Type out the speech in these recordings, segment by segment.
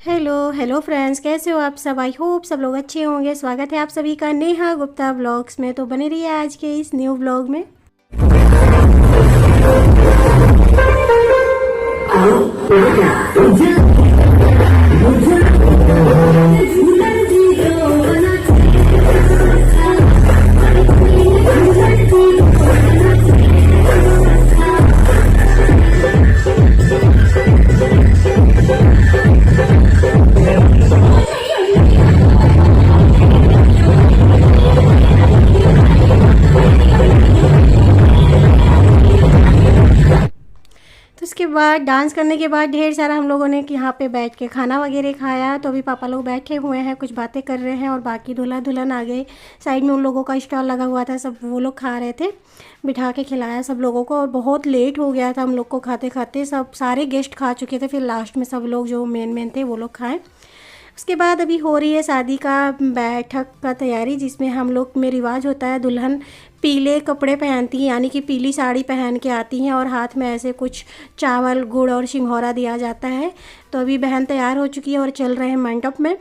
Hello hello friends, कैसे हो आप सब। आई होप सब लोग अच्छे होंगे। स्वागत है आप सभी का नेहा गुप्ता ब्लॉग्स में। तो बने रहिए आज के इस न्यू ब्लॉग में। तो उसके बाद डांस करने के बाद ढेर सारा हम लोगों ने यहाँ पे बैठ के खाना वगैरह खाया। तो अभी पापा लोग बैठे हुए हैं, कुछ बातें कर रहे हैं और बाकी दूल्हा दुल्हन आ गए। साइड में उन लोगों का स्टॉल लगा हुआ था, सब वो लोग खा रहे थे। बिठा के खिलाया सब लोगों को और बहुत लेट हो गया था हम लोग को खाते खाते। सब सारे गेस्ट खा चुके थे, फिर लास्ट में सब लोग जो मेन थे वो लोग खाएँ। उसके बाद अभी हो रही है शादी का बैठक का तैयारी, जिसमें हम लोग में रिवाज होता है दुल्हन पीले कपड़े पहनती हैं, यानी कि पीली साड़ी पहन के आती हैं और हाथ में ऐसे कुछ चावल गुड़ और सिंघौरा दिया जाता है। तो अभी बहन तैयार हो चुकी है और चल रहे हैं मंडप में।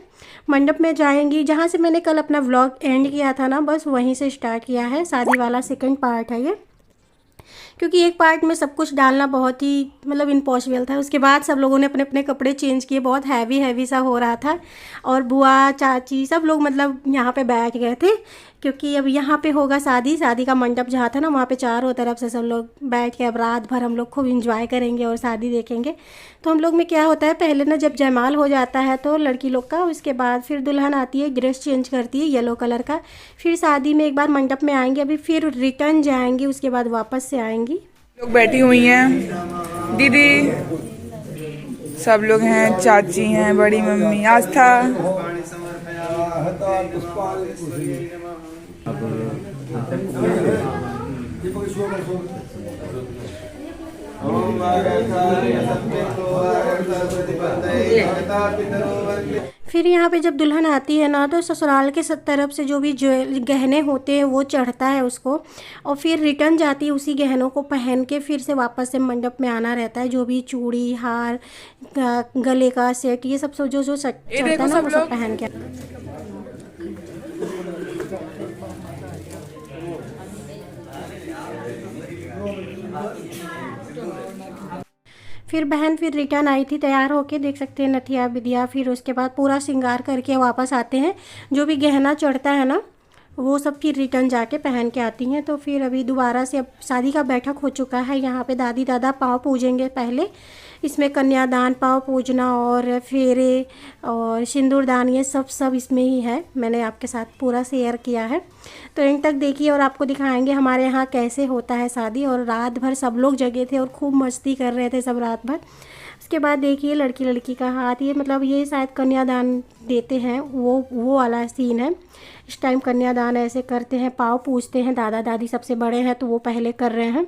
मंडप में जाएंगी, जहाँ से मैंने कल अपना व्लॉग एंड किया था ना, बस वहीं से स्टार्ट किया है। शादी वाला सेकंड पार्ट है ये, क्योंकि एक पार्ट में सब कुछ डालना बहुत ही मतलब इम्पॉसिबल था। उसके बाद सब लोगों ने अपने अपने कपड़े चेंज किए, बहुत हैवी हैवी सा हो रहा था। और बुआ चाची सब लोग मतलब यहाँ पे बैठ गए थे, क्योंकि अब यहाँ पे होगा शादी। शादी का मंडप जहाँ था ना, वहाँ पे चारों तरफ से सब लोग बैठ के अब रात भर हम लोग खूब इंजॉय करेंगे और शादी देखेंगे। तो हम लोग में क्या होता है, पहले ना जब जयमाल हो जाता है तो लड़की लोग का, उसके बाद फिर दुल्हन आती है, ड्रेस चेंज करती है येलो कलर का। फिर शादी में एक बार मंडप में आएंगे, अभी फिर रिटर्न जाएंगी, उसके बाद वापस से आएंगी। लोग बैठी हुई हैं, दीदी सब लोग हैं, चाची हैं, बड़ी मम्मी, आस्था। फिर यहाँ पे जब दुल्हन आती है ना, तो ससुराल के सब तरफ से जो भी गहने होते हैं वो चढ़ता है उसको, और फिर रिटर्न जाती है उसी गहनों को पहन के। फिर से वापस से मंडप में आना रहता है। जो भी चूड़ी हार गले का सेट, ये सब जो जो चढ़ता है ना, वो सब पहन के। फिर बहन फिर रिटर्न आई थी तैयार होके, देख सकते हैं नथिया बिदिया। फिर उसके बाद पूरा श्रृंगार करके वापस आते हैं। जो भी गहना चढ़ता है ना, वो सब फिर रिटर्न जाके पहन के आती हैं। तो फिर अभी दोबारा से अब शादी का बैठक हो चुका है। यहाँ पे दादी दादा पाँव पूजेंगे पहले। इसमें कन्यादान, पाँव पूजना और फेरे और सिंदूरदान, ये सब इसमें ही है। मैंने आपके साथ पूरा शेयर किया है, तो एंड तक देखिए और आपको दिखाएंगे हमारे यहाँ कैसे होता है शादी। और रात भर सब लोग जगे थे और खूब मस्ती कर रहे थे सब रात भर। उसके बाद देखिए लड़की लड़की का हाथ, ये मतलब ये शायद कन्यादान देते हैं, वो वाला सीन है। इस टाइम कन्यादान ऐसे करते हैं, पाँव पूजते हैं। दादा दादी सबसे बड़े हैं तो वो पहले कर रहे हैं।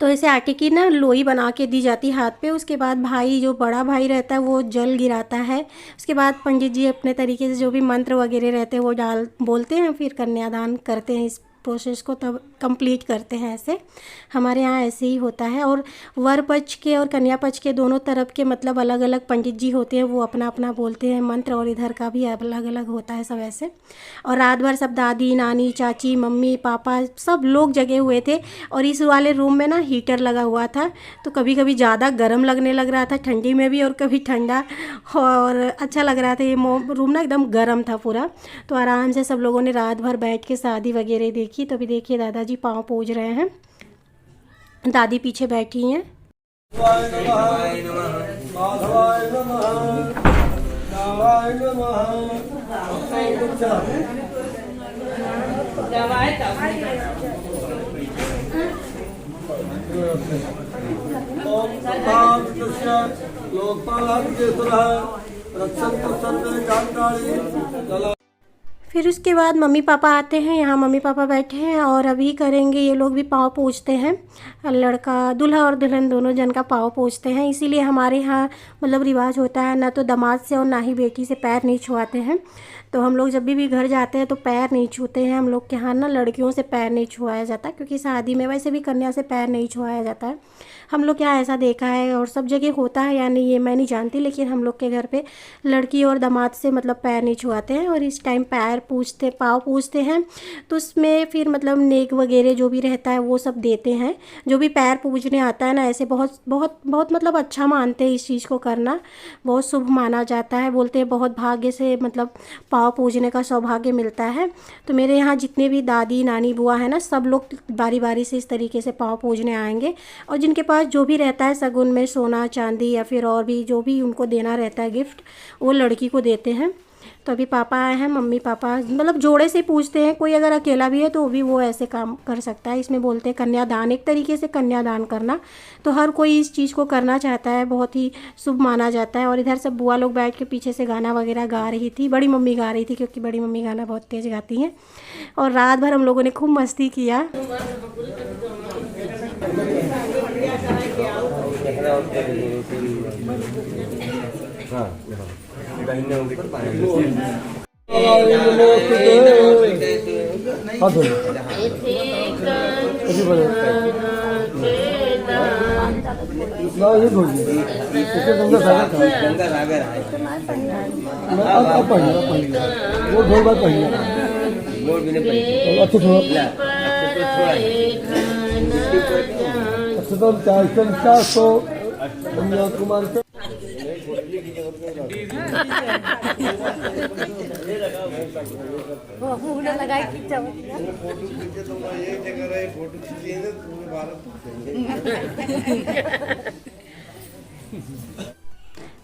तो ऐसे आटे की ना लोई बना के दी जाती है हाथ पे। उसके बाद भाई, जो बड़ा भाई रहता है, वो जल गिराता है। उसके बाद पंडित जी अपने तरीके से जो भी मंत्र वगैरह रहते हैं वो बोलते हैं, फिर कन्यादान करते हैं। इस प्रोसेस को तब कंप्लीट करते हैं। ऐसे हमारे यहाँ ऐसे ही होता है। और वर पक्ष के और कन्या पक्ष के दोनों तरफ के मतलब अलग अलग पंडित जी होते हैं, वो अपना अपना बोलते हैं मंत्र, और इधर का भी अलग अलग होता है सब ऐसे। और रात भर सब दादी नानी चाची मम्मी पापा सब लोग जगे हुए थे। और इस वाले रूम में ना हीटर लगा हुआ था, तो कभी कभी ज़्यादा गर्म लगने लग रहा था ठंडी में भी, और कभी ठंडा, और अच्छा लग रहा था। ये रूम ना एकदम गर्म था पूरा। तो आराम से सब लोगों ने रात भर बैठ के शादी वगैरह देखी। तो अभी देखिए दादाजी पाँव पूज रहे हैं, दादी पीछे बैठी हैं। फिर उसके बाद मम्मी पापा आते हैं, यहाँ मम्मी पापा बैठे हैं और अभी करेंगे ये लोग भी पाँव पूजते हैं। लड़का दूल्हा और दुल्हन दोनों जन का पाँव पूजते हैं। इसीलिए हमारे यहाँ मतलब रिवाज होता है, ना तो दामाद से और ना ही बेटी से पैर नहीं छुआते हैं। तो हम लोग जब भी घर जाते हैं तो पैर नहीं छूते हैं। हम लोग के यहाँ ना लड़कियों से पैर नहीं छुआया जाता, क्योंकि शादी में वैसे भी कन्या से पैर नहीं छुआया जाता है। हम लोग क्या ऐसा देखा है और सब जगह होता है या नहीं ये मैं नहीं जानती, लेकिन हम लोग के घर पे लड़की और दामाद से मतलब पैर नहीं छुआते हैं और इस टाइम पैर पूछते पाँव पूछते हैं। तो उसमें फिर मतलब नेक वगैरह जो भी रहता है वो सब देते हैं। जो भी पैर पूजने आता है ना, ऐसे बहुत बहुत बहुत मतलब अच्छा मानते हैं इस चीज़ को करना, बहुत शुभ माना जाता है। बोलते हैं बहुत भाग्य से मतलब पाँव पूजने का सौभाग्य मिलता है। तो मेरे यहाँ जितने भी दादी नानी बुआ है ना, सब लोग बारी बारी से इस तरीके से पाँव पूजने आएंगे। और जिनके पास जो भी रहता है शगुन में सोना चांदी या फिर और भी जो भी उनको देना रहता है गिफ्ट, वो लड़की को देते हैं। तो अभी पापा आए हैं, मम्मी पापा मतलब जोड़े से पूछते हैं। कोई अगर अकेला भी है तो भी वो ऐसे काम कर सकता है। इसमें बोलते हैं कन्यादान, एक तरीके से कन्यादान करना। तो हर कोई इस चीज़ को करना चाहता है, बहुत ही शुभ माना जाता है। और इधर सब बुआ लोग बैठ के पीछे से गाना वगैरह गा रही थी, बड़ी मम्मी गा रही थी क्योंकि बड़ी मम्मी गाना बहुत तेज़ गाती हैं। और रात भर हम लोगों ने खूब मस्ती किया।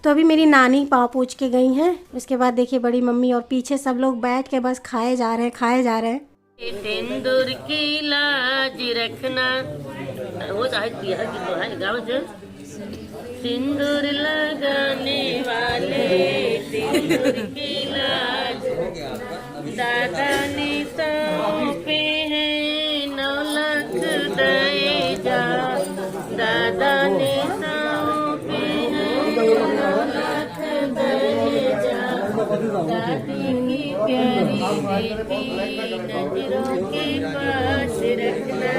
तो अभी मेरी नानी पाँव पूछ के गई हैं। उसके बाद देखिए बड़ी मम्मी और पीछे सब लोग बैठ के बस खाए जा रहे हैं, खाए जा रहे हैं। सिंदूर की लाज रखना, वो चाहे दिया कि तो है गाँव से सिंदूर लगाने वाले, सिंदूर की लाज दादा ने सौंपे हैं 9 लाख दहेजा, दादा ने सौंपे हैं 9 लाख दहेजा, दादी की प्यारी बेटी नजरों के पास रखना।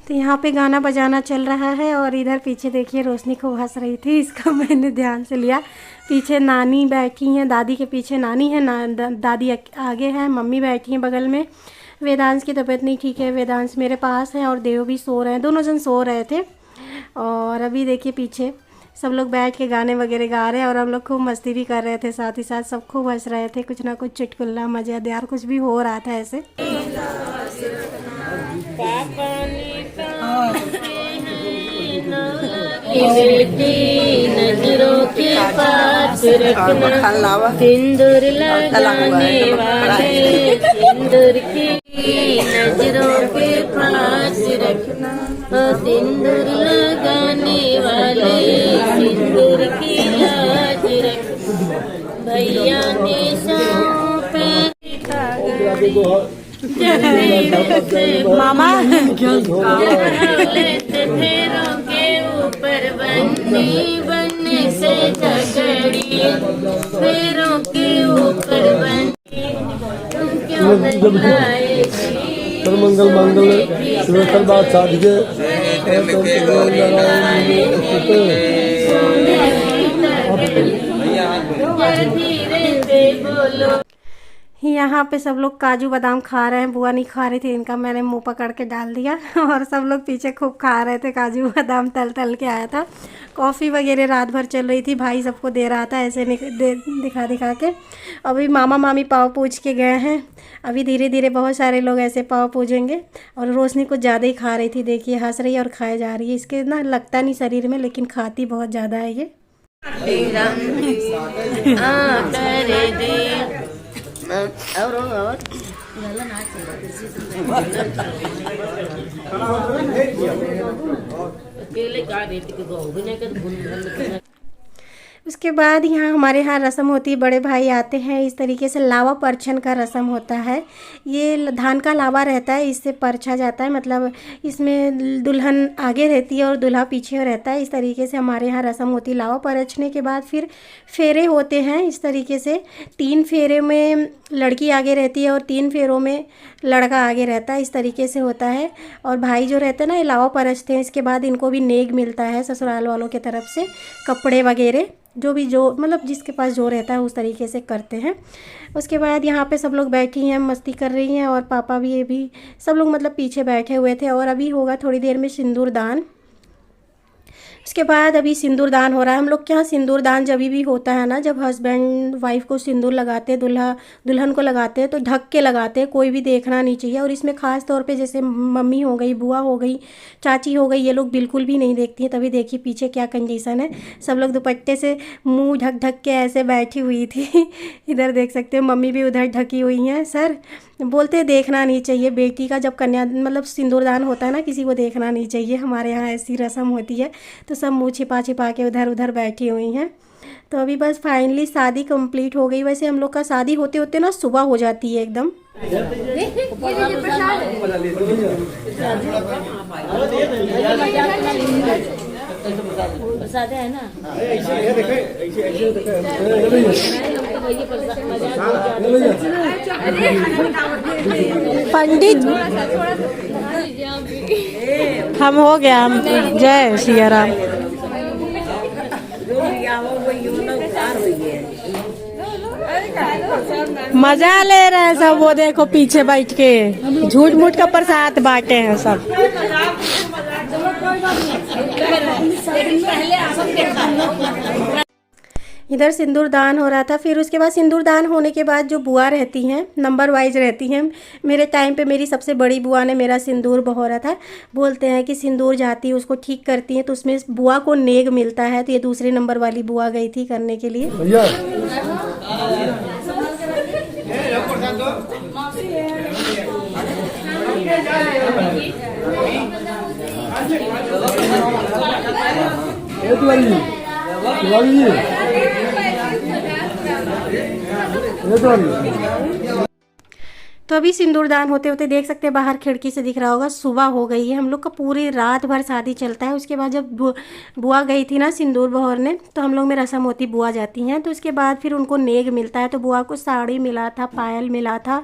तो यहाँ पे गाना बजाना चल रहा है और इधर पीछे देखिए रोशनी खूब हंस रही थी, इसका मैंने ध्यान से लिया। पीछे नानी बैठी हैं, दादी के पीछे नानी है, दादी आगे है, मम्मी बैठी हैं बगल में। वेदांश की तबीयत नहीं ठीक है, वेदांश मेरे पास है और देव भी सो रहे हैं, दोनों जन सो रहे थे। और अभी देखिए पीछे सब लोग बैठ के गाने वगैरह गा रहे हैं और हम लोग खूब मस्ती भी कर रहे थे, साथ ही साथ सब खूब हंस रहे थे। कुछ ना कुछ चुटकुला मज़ेदार कुछ भी हो रहा था ऐसे। नजरों के पास रखना, सिंदूर लगाने वाले, सिंदूर की नजरों के पास रखना, सिंदूर लगाने वाले, सिंदूर की लाज रखना, भैया ने सौंपे मामा फेरों के ऊपर बन्नी बन्नी से झगड़ी, फेरों के ऊपर बन्नी तुम क्यों नहीं आए, मंगल मंगल शिवकर बात साधिके धीरे से बोलो। यहाँ पे सब लोग काजू बादाम खा रहे हैं, बुआ नहीं खा रही थी, इनका मैंने मुंह पकड़ के डाल दिया और सब लोग पीछे खूब खा रहे थे। काजू बादाम तल तल के आया था, कॉफ़ी वगैरह रात भर चल रही थी, भाई सबको दे रहा था ऐसे दिखा दिखा के। अभी मामा मामी पाँव पूछ के गए हैं, अभी धीरे धीरे बहुत सारे लोग ऐसे पाँव पूजेंगे। और रोशनी कुछ ज़्यादा ही खा रही थी, देखिए हंस रही है और खाए जा रही है। इसके ना लगता नहीं शरीर में, लेकिन खाती बहुत ज़्यादा है ये। और उसके बाद यहाँ हमारे यहाँ रस्म होती है, बड़े भाई आते हैं, इस तरीके से लावा परछन का रस्म होता है। ये धान का लावा रहता है, इससे परछा जाता है, मतलब इसमें दुल्हन आगे रहती है और दूल्हा पीछे रहता है। इस तरीके से हमारे यहाँ रस्म होती है। लावा परछने के बाद फिर फेरे होते हैं इस तरीके से। 3 फेरे में लड़की आगे रहती है और 3 फेरों में लड़का आगे रहता है, इस तरीके से होता है। और भाई जो रहते हैं ना, ये लावा परछते हैं। इसके बाद इनको भी नेग मिलता है ससुराल वालों की तरफ से, कपड़े वगैरह जो मतलब जिसके पास जो रहता है उस तरीके से करते हैं। उसके बाद यहाँ पे सब लोग बैठी हैं, मस्ती कर रही हैं, और पापा भी ये भी सब लोग मतलब पीछे बैठे हुए थे। और अभी होगा थोड़ी देर में सिंदूर दान। उसके बाद अभी सिंदूर दान हो रहा है। हम लोग के यहाँ सिंदूर दान जब भी होता है ना, जब हस्बैंड वाइफ को सिंदूर लगाते, दुल्हन को लगाते हैं, तो ढक के लगाते हैं, कोई भी देखना नहीं चाहिए। और इसमें ख़ास तौर पे जैसे मम्मी हो गई, बुआ हो गई, चाची हो गई, ये लोग बिल्कुल भी नहीं देखती हैं। तभी देखिए पीछे क्या कंडीशन है, सब लोग दुपट्टे से मुँह ढक ढक के ऐसे बैठी हुई थी। इधर देख सकते हो मम्मी भी उधर ढकी हुई हैं। सर बोलते देखना नहीं चाहिए बेटी का, जब कन्या मतलब सिंदूरदान होता है ना, किसी को देखना नहीं चाहिए। हमारे यहाँ ऐसी रस्म होती है, तो सब मुँह छिपा छिपा के उधर उधर बैठी हुई हैं। तो अभी बस फाइनली शादी कंप्लीट हो गई। वैसे हम लोग का शादी होते होते ना सुबह हो जाती है एकदम। प्रसाद है ना, पंडित हम हो गया, हम जय सिया राम। मजा ले रहे हैं सब, वो देखो पीछे बैठ के झूठ मूठ का प्रसाद बांटे हैं सब। इधर सिंदूर दान हो रहा था। फिर उसके बाद सिंदूर दान होने के बाद जो बुआ रहती हैं, नंबर वाइज रहती हैं। मेरे टाइम पे मेरी सबसे बड़ी बुआ ने मेरा सिंदूर बहोरा था। बोलते हैं कि सिंदूर जाती है उसको ठीक करती हैं, तो उसमें बुआ को नेग मिलता है। तो ये दूसरे नंबर वाली बुआ गई थी करने के लिए। तो अभी सिंदूरदान होते होते देख सकते हैं बाहर खिड़की से दिख रहा होगा, सुबह हो गई है। हम लोग का पूरी रात भर शादी चलता है। उसके बाद जब बुआ गई थी ना सिंदूर बहरने, तो हम लोग में रस्म होती बुआ जाती हैं। तो उसके बाद फिर उनको नेग मिलता है। तो बुआ को साड़ी मिला था, पायल मिला था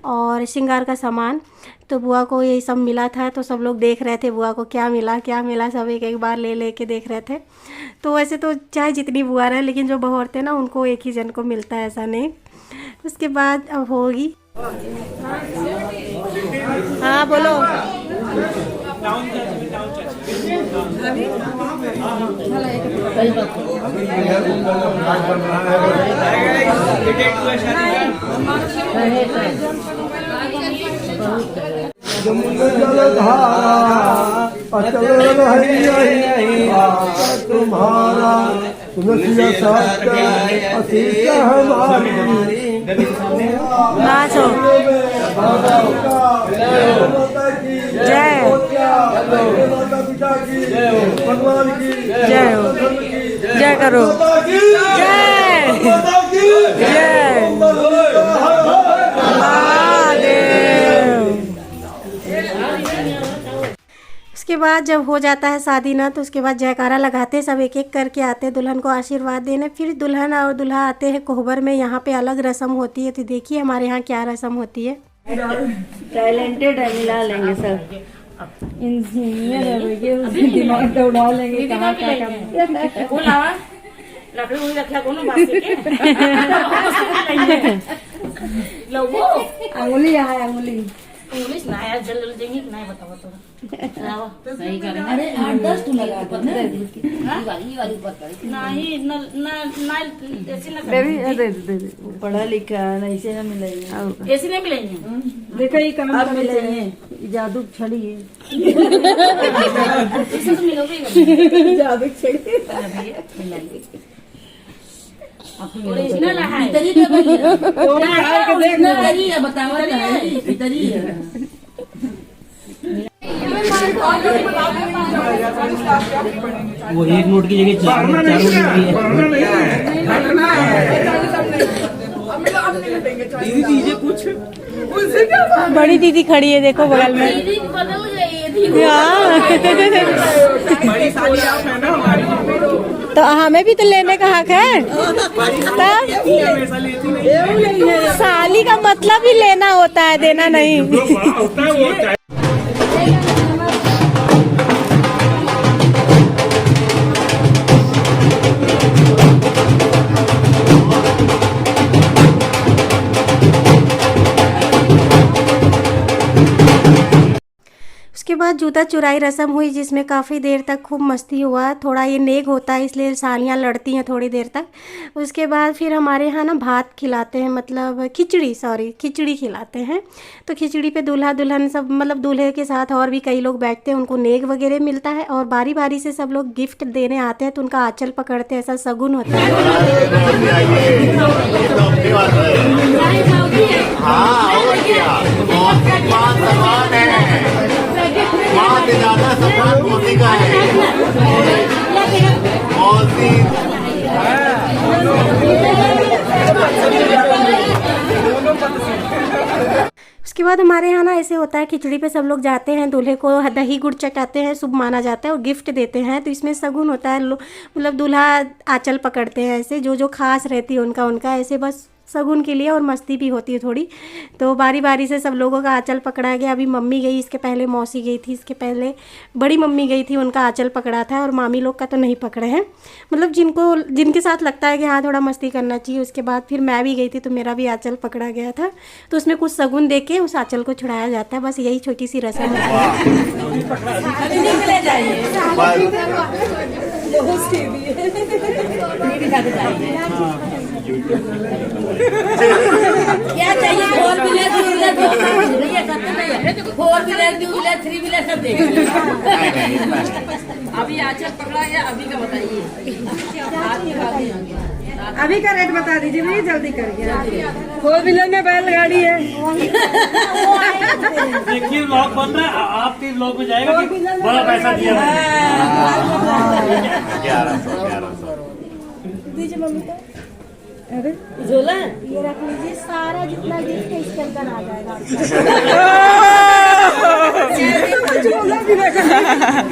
और श्रृंगार का सामान। तो बुआ को यही सब मिला था। तो सब लोग देख रहे थे बुआ को क्या मिला क्या मिला, सब एक बार ले के देख रहे थे। तो वैसे तो चाहे जितनी बुआ रहे, लेकिन जो बहरते ना उनको एक ही जन को मिलता है, ऐसा नहीं। उसके बाद अब होगी, हाँ बोलो। तुम्हारा नाचो जय भगवान की जय हो, जय करो, जय जय महादेव। उसके बाद जब हो जाता है शादी ना, तो उसके बाद जयकारा लगाते हैं, सब एक एक करके आते हैं दुल्हन को आशीर्वाद देने। फिर दुल्हन और दूल्हा आते हैं कोहबर में। यहाँ पे अलग रस्म होती है। तो देखिए हमारे यहाँ क्या रस्म होती है। टैलेंटेड है, मिला लेंगे सब। इंजीनियर है, दिमाग तो उड़ा लेंगे। कहाँ क्या लकड़ी उड़ी रखा कोनो बात के लोगो अंगुली है, अंगुली इंग्लिश ना यार, जल देंगे कि नहीं बताओ तो सही करेंगे। अरे 8-10 तो लगा दो ना, ये वाली ऊपर करें नहीं ना ना ऐसे ना बेबी। दे पढ़ा लिखा है, ऐसे ना मिलेंगे, ऐसे नहीं मिलेंगे। देखो ये कहाँ मिलेंगे, जादू छड़ी है। ऐसे तो मिलोगे, जादू छड़ी मिलेंगे। ओरिजिनल है, इतनी तो ओरिजिनल है, बताओ इतनी है। वो 1 नोट की जगह 4 नोट की है। दीदी कुछ बड़ी दीदी खड़ी है देखो बगल में। दीदी बदल गई है दीदी। हाँ बड़ी साली आप है ना हमारी। तो हमें भी तो लेने का हक है। हमेशा लेती नहीं। साली का मतलब ही लेना होता है, देना नहीं। उसके बाद जूता चुराई रस्म हुई जिसमें काफ़ी देर तक खूब मस्ती हुआ। थोड़ा ये नेग होता है इसलिए सालियाँ लड़ती हैं थोड़ी देर तक। उसके बाद फिर हमारे यहाँ ना भात खिलाते हैं, मतलब खिचड़ी खिलाते हैं। तो खिचड़ी पे दूल्हा दुल्हन सब, मतलब दूल्हे के साथ और भी कई लोग बैठते हैं, उनको नेग वगैरह मिलता है और बारी बारी से सब लोग गिफ्ट देने आते हैं तो उनका आंचल पकड़ते हैं, ऐसा शगुन होता है। उसके बाद हमारे यहाँ ना ऐसे होता है, खिचड़ी पे सब लोग जाते हैं, दूल्हे को दही गुड़ चटाते हैं, शुभ माना जाता है और गिफ्ट देते हैं। तो इसमें शगुन होता है, मतलब दूल्हा आंचल पकड़ते हैं, ऐसे जो जो खास रहती है उनका ऐसे बस शगुन के लिए, और मस्ती भी होती है थोड़ी। तो बारी बारी से सब लोगों का आंचल पकड़ा गया। अभी मम्मी गई, इसके पहले मौसी गई थी, इसके पहले बड़ी मम्मी गई थी, उनका आंचल पकड़ा था और मामी लोग का तो नहीं पकड़े हैं, मतलब जिनके साथ लगता है कि हाँ थोड़ा मस्ती करना चाहिए। उसके बाद फिर मैं भी गई थी तो मेरा भी आंचल पकड़ा गया था। तो उसमें कुछ शगुन दे के उस आंचल को छुड़ाया जाता है। बस यही छोटी सी रस्म है। क्या चाहिए? 4 व्हीलर 3 व्हीलर सब देंगे। अभी आंचल पकड़ा है, अभी का बताइए। अभी का रेट बता दीजिए भैया, जल्दी करिए। 4 व्हीलर में बैलगाड़ी है। देखिए ब्लॉग बन रहा है, आपके ब्लॉग में जाएगा कि बड़ा पैसा दिया है। 1100 दीजिए मम्मी को। झोला ये रख लीजिए, सारा जितना गिफ्ट है इसके अंदर आ जाएगा।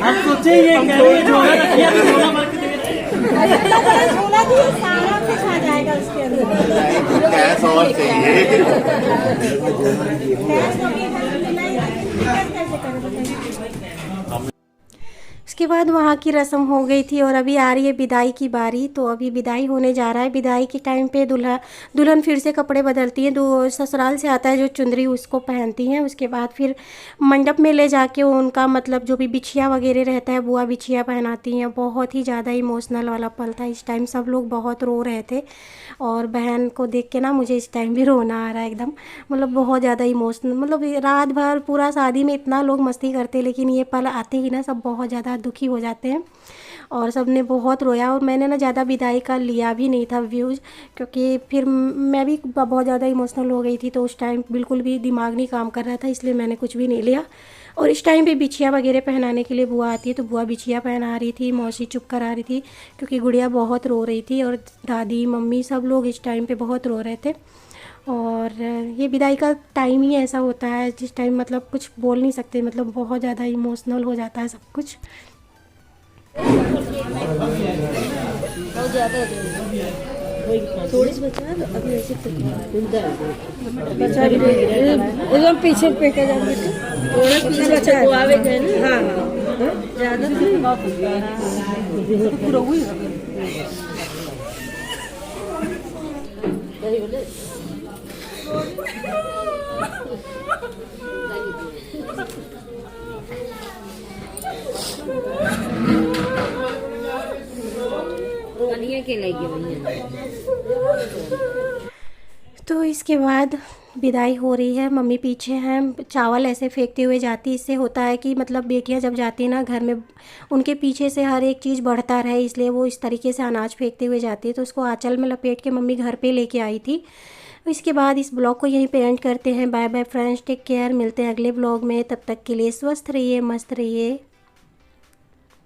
आप सोचे ये कह रहे हैं झोला रखिए तो झोला भर के दे रहे हैं। झोला दिए, सारा कुछ आ जाएगा उसके अंदर। कैश और चाहिए। उसके बाद वहाँ की रस्म हो गई थी और अभी आ रही है विदाई की बारी। तो अभी विदाई होने जा रहा है। विदाई के टाइम पे दुल्हन फिर से कपड़े बदलती है, ससुराल से आता है जो चुंदरी उसको पहनती हैं। उसके बाद फिर मंडप में ले जाके उनका मतलब जो भी बिछिया वगैरह रहता है, बुआ बिछिया पहनाती हैं। बहुत ही ज़्यादा इमोशनल वाला पल था इस टाइम, सब लोग बहुत रो रहे थे और बहन को देख के ना मुझे इस टाइम भी रोना आ रहा है एकदम, मतलब बहुत ज़्यादा इमोशनल। मतलब रात भर पूरा शादी में इतना लोग मस्ती करते, लेकिन ये पल आते ही ना सब बहुत ज़्यादा दुखी हो जाते हैं और सब ने बहुत रोया। और मैंने ना ज़्यादा विदाई का लिया भी नहीं था व्यूज़, क्योंकि फिर मैं भी बहुत ज़्यादा इमोशनल हो गई थी। तो उस टाइम बिल्कुल भी दिमाग नहीं काम कर रहा था, इसलिए मैंने कुछ भी नहीं लिया। और इस टाइम पे बिछिया वगैरह पहनाने के लिए बुआ आती है, तो बुआ बिछिया पहना रही थी, मौसी चुप करा रही थी क्योंकि गुड़िया बहुत रो रही थी और दादी मम्मी सब लोग इस टाइम पे बहुत रो रहे थे। और ये विदाई का टाइम ही ऐसा होता है जिस टाइम मतलब कुछ बोल नहीं सकते, मतलब बहुत ज़्यादा इमोशनल हो जाता है सब कुछ। थोड़ी सी बचा है, अभी ऐसे एकदम पीछे पे के जाओ बेटे, थोड़ा पीछे बचा है। आवे गए ना। हाँ हाँ ज्यादा पूरा हुई के लगे। तो इसके बाद विदाई हो रही है, मम्मी पीछे हैं, चावल ऐसे फेंकते हुए जाती। इससे होता है कि मतलब बेटियां जब जाती हैं ना घर में, उनके पीछे से हर एक चीज़ बढ़ता रहे, इसलिए वो इस तरीके से अनाज फेंकते हुए जाती है। तो उसको आंचल में लपेट के मम्मी घर पे लेके आई थी। इसके बाद इस ब्लॉग को यहीं पे एंड करते हैं। Bye bye friends, take care, मिलते हैं अगले ब्लॉग में। तब तक के लिए स्वस्थ रहिए, मस्त रहिए।